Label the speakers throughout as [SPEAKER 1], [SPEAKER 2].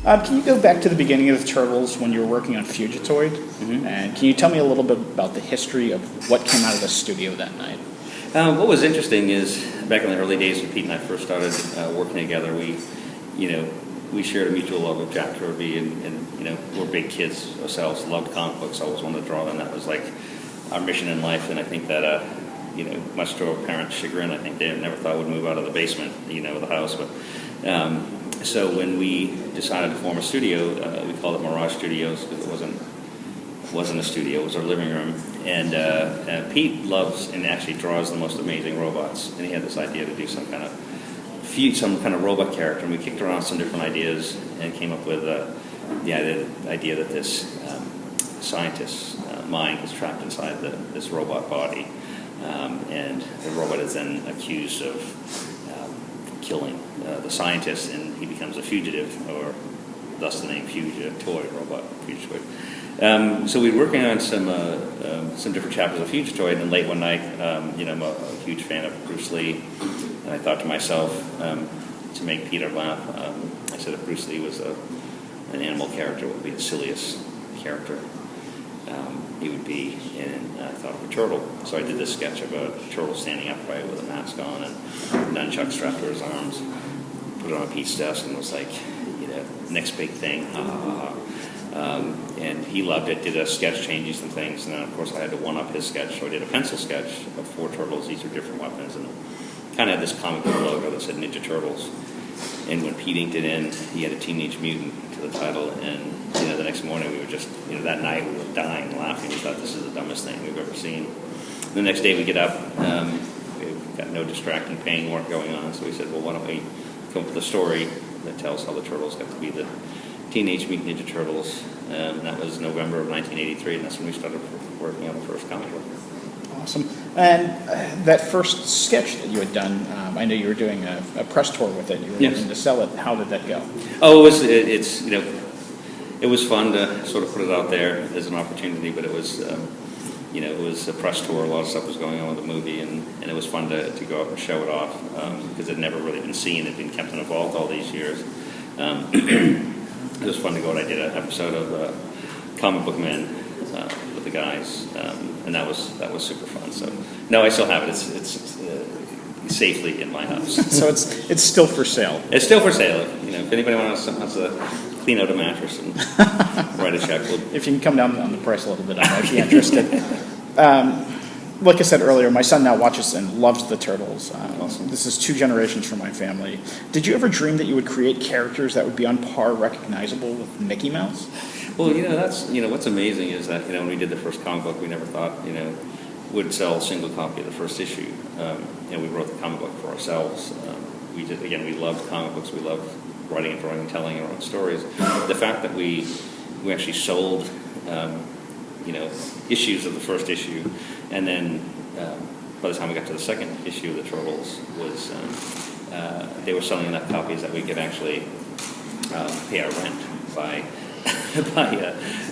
[SPEAKER 1] Can you go back to the beginning of the Turtles when you were working on Fugitoid? Mm-hmm. And can you tell me a little bit about the history of what came out of the studio that night?
[SPEAKER 2] What was interesting is back in the early days when Pete and I first started working together, we shared a mutual love of Jack Kirby, and we're big kids ourselves, loved comic books, always wanted to draw them. That was like our mission in life, and I think that much to our parents' chagrin, I think they never thought we'd move out of the basement, of the house. But so when we decided to form a studio, we called it Mirage Studios because it wasn't a studio; it was our living room. And Pete loves and actually draws the most amazing robots, and he had this idea to do some kind of robot character. And we kicked around some different ideas and came up with the idea that this scientist's mind is trapped inside this robot body, and the robot is then accused of killing the scientist, and he becomes a fugitive, or thus the name Fugitoid, robot Fugitoid. So we were working on some different chapters of Fugitoid, and late one night, I'm a huge fan of Bruce Lee, and I thought to myself, to make Peter laugh, I said if Bruce Lee was an animal character, what would be the silliest character he would be? And I thought of a turtle. So I did this sketch of a turtle standing upright with a mask on and nunchuck strapped to his arms. Put it on Pete's desk and was like, next big thing. And he loved it, did a sketch changing some things, and then of course I had to one-up his sketch, so I did a pencil sketch of 4 turtles, each with different weapons, and kind of had this comic book logo that said Ninja Turtles. And when Pete inked it in, he had a Teenage Mutant to the title, and the next morning we were just, that night we were dying laughing. We thought this is the dumbest thing we've ever seen. The next day we get up, we've got no distracting pain work going on, so we said, well, why don't we come up with a story that tells how the turtles got to be the Teenage Mutant Ninja Turtles. And that was November of 1983, and that's when we started working on the first comic book.
[SPEAKER 1] Awesome. And that first sketch that you had done, I know you were doing a press tour with it. You were looking to sell it. How did that go?
[SPEAKER 2] Oh, it was fun to sort of put it out there as an opportunity, but it was, it was a press tour. A lot of stuff was going on with the movie, and it was fun to go out and show it off because it had never really been seen. It had been kept involved all these years. It was fun to go out. I did an episode of Comic Book Men with the guys, and that was super fun. So no, I still have it. It's safely in my house.
[SPEAKER 1] So it's still for sale.
[SPEAKER 2] It's still for sale. If anybody wants to clean out a mattress and write a check,
[SPEAKER 1] if you can come down on the price a little bit, I might be interested. Like I said earlier, my son now watches and loves the Turtles.
[SPEAKER 2] Awesome.
[SPEAKER 1] This is 2 generations from my family. Did you ever dream that you would create characters that would be on par recognizable with Mickey Mouse?
[SPEAKER 2] Well, that's what's amazing is that when we did the first comic book, we never thought would sell a single copy of the first issue. We wrote the comic book for ourselves. We loved comic books. We loved writing and drawing and telling our own stories. The fact that we actually sold issues of the first issue, and then by the time we got to the second issue of the Turtles, was they were selling enough copies that we could actually pay our rent by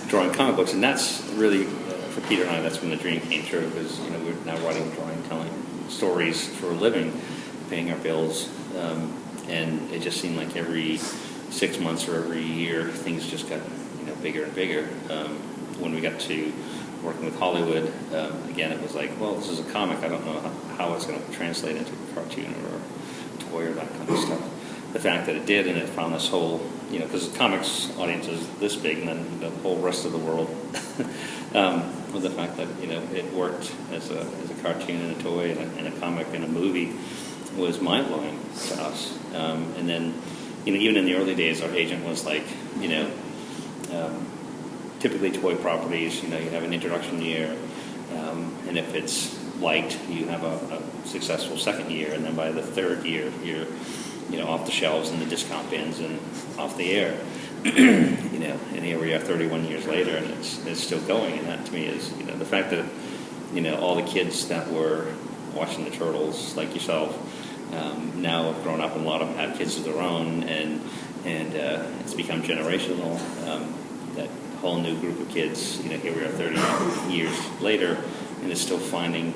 [SPEAKER 2] drawing comic books, and that's really for Peter and I. That's when the dream came true, because we're now writing, drawing, telling stories for a living, paying our bills, and it just seemed like every 6 months or every year things just got bigger and bigger. When we got to working with Hollywood, again, it was like, well, this is a comic. I don't know how it's going to translate into a cartoon or a toy or that kind of stuff. The fact that it did, and it found this whole, because the comics audience is this big, and then the whole rest of the world, with the fact that, it worked as a cartoon and a toy and a comic and a movie was mind-blowing to us. And then, even in the early days, our agent was like, typically toy properties, you have an introduction year, and if it's liked, you have a successful second year, and then by the third year, you're, off the shelves in the discount bins and off the air. And here we are 31 years later, and it's still going, and that to me is, the fact that, all the kids that were watching the Turtles, like yourself, now have grown up, and a lot of them have kids of their own, and it's become generational. That whole new group of kids, here we are 30 years later, and it's still finding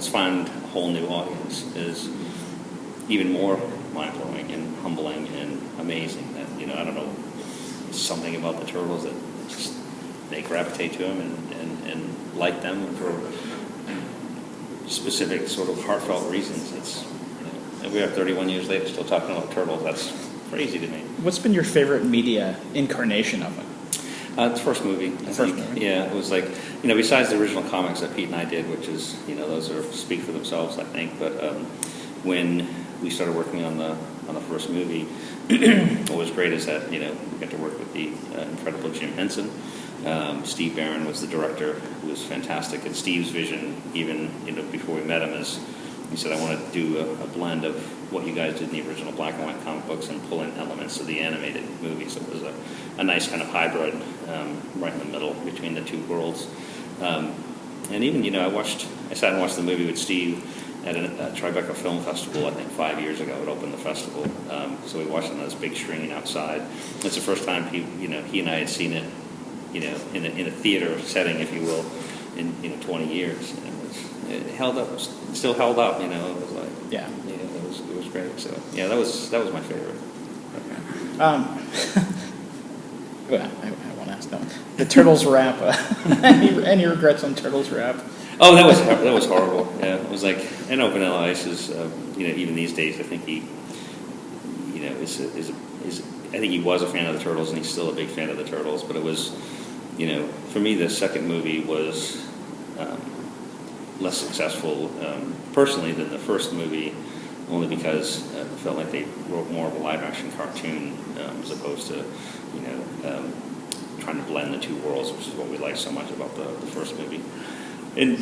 [SPEAKER 2] found a whole new audience is even more mind-blowing and humbling and amazing. That, I don't know something about the turtles that just they gravitate to them and like them for specific sort of heartfelt reasons. It's, and we are 31 years later still talking about turtles. That's crazy to me.
[SPEAKER 1] What's been your favorite media incarnation of it?
[SPEAKER 2] The first movie. I think. Yeah, it was like, besides the original comics that Pete and I did, which is, those speak for themselves, I think. But when we started working on the first movie, what was great is that, we got to work with the incredible Jim Henson. Steve Barron was the director, who was fantastic. And Steve's vision, even before we met him, is he said, I want to do a blend of what you guys did in the original black and white comic books and pull in elements of the animated movie. So it was a nice kind of hybrid right in the middle between the two worlds. And even, I sat and watched the movie with Steve at a Tribeca Film Festival, I think 5 years ago. It opened the festival. So we watched it on this big screen outside. It's the first time he and I had seen it, in a theater setting, if you will, in 20 years. And it held up, still held up, it was like, it was great. So, yeah, that was my favorite.
[SPEAKER 1] Okay. Well, I won't ask that one. The Turtles rap. Any regrets on Turtles rap?
[SPEAKER 2] Oh, that was horrible. Yeah, it was like, I know Vanilla Ice is, even these days, I think he, I think he was a fan of the Turtles, and he's still a big fan of the Turtles. But it was, for me, the second movie was less successful personally than the first movie, only because I felt like they wrote more of a live-action cartoon as opposed to, trying to blend the two worlds, which is what we liked so much about the first movie. And,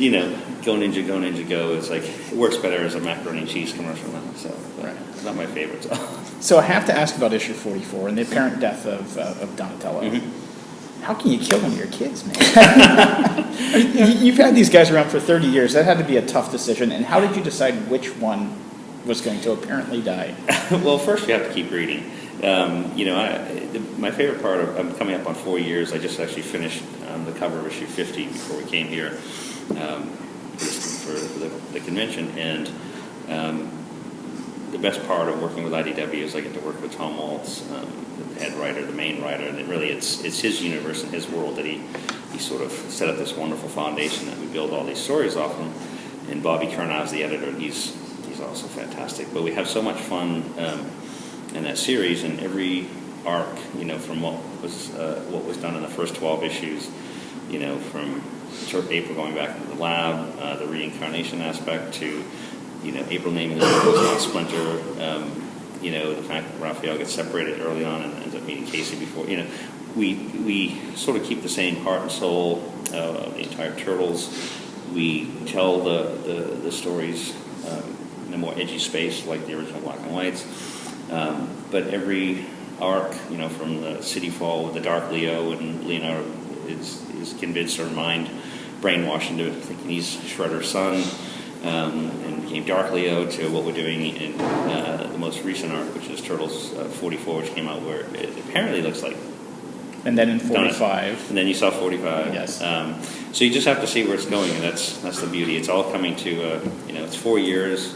[SPEAKER 2] Go Ninja, Go Ninja, Go, it's like, it works better as a macaroni and cheese commercial now, so right. It's not my favorite.
[SPEAKER 1] So I have to ask about issue 44 and the apparent death of Donatello. Mm-hmm. How can you kill one of your kids, man? You've had these guys around for 30 years. That had to be a tough decision. And how did you decide which one was going to apparently die?
[SPEAKER 2] Well, first you have to keep reading. My favorite part of, I'm coming up on 4 years. I just actually finished the cover of issue 50 before we came here for the convention. And the best part of working with IDW is I get to work with Tom Waltz, the head writer, the main writer, and it's his universe and his world that he sort of set up this wonderful foundation that we build all these stories off of. And Bobby Kernow's the editor, and he's also fantastic. But we have so much fun in that series, and every arc, from what was done in the first 12 issues, from April going back into the lab, the reincarnation aspect to, April naming the Splinter, the fact that Raphael gets separated early on and ends up meeting Casey before, we sort of keep the same heart and soul of the entire Turtles. We tell the stories in a more edgy space like the original Black and Whites. But every arc, from the City Fall with the Dark Leo, and Leonardo is convinced or brainwashed into thinking he's Shredder's son, and became Dark Leo, to what we're doing in the most recent arc, which is Turtles 44, which came out where it apparently looks like. And then in 45. And then you saw 45.
[SPEAKER 1] Yes.
[SPEAKER 2] So you just have to see where it's going, and that's the beauty. It's all coming to, it's 4 years,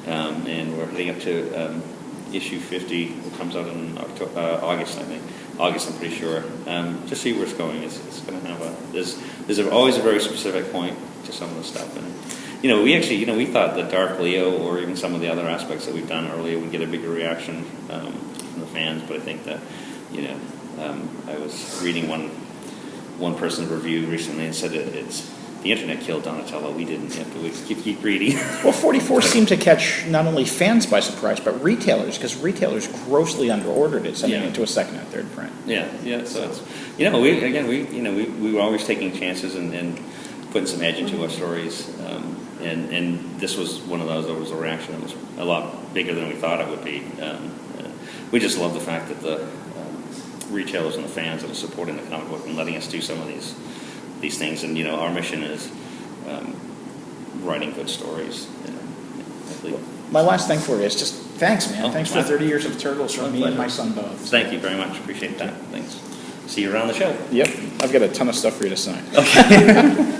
[SPEAKER 2] and we're heading up to issue 50. It comes out in August, I think. August, I'm pretty sure. Just see where it's going. It's going to have there's always a very specific point to some of the stuff. And, we actually, we thought that Dark Leo or even some of the other aspects that we've done earlier would get a bigger reaction from the fans, but I think that, I was reading one person's review recently and said it's the internet killed Donatello. We didn't. But we keep reading.
[SPEAKER 1] Well, 44 seemed to catch not only fans by surprise, but retailers, because retailers grossly underordered it, sending it to a second and third print.
[SPEAKER 2] Yeah. So it's, we were always taking chances and putting some edge into our stories. And this was one of those. There was a reaction that was a lot bigger than we thought it would be. We just love the fact that the retailers and the fans that are supporting the comic book and letting us do some of these things. And our mission is writing good stories.
[SPEAKER 1] My last thing for you is just thanks, man. Thanks for 30 years of Turtles from me and my son both.
[SPEAKER 2] Thank you very much. Appreciate that. Thanks. See you around the show.
[SPEAKER 1] Yep. I've got a ton of stuff for you to sign. Okay.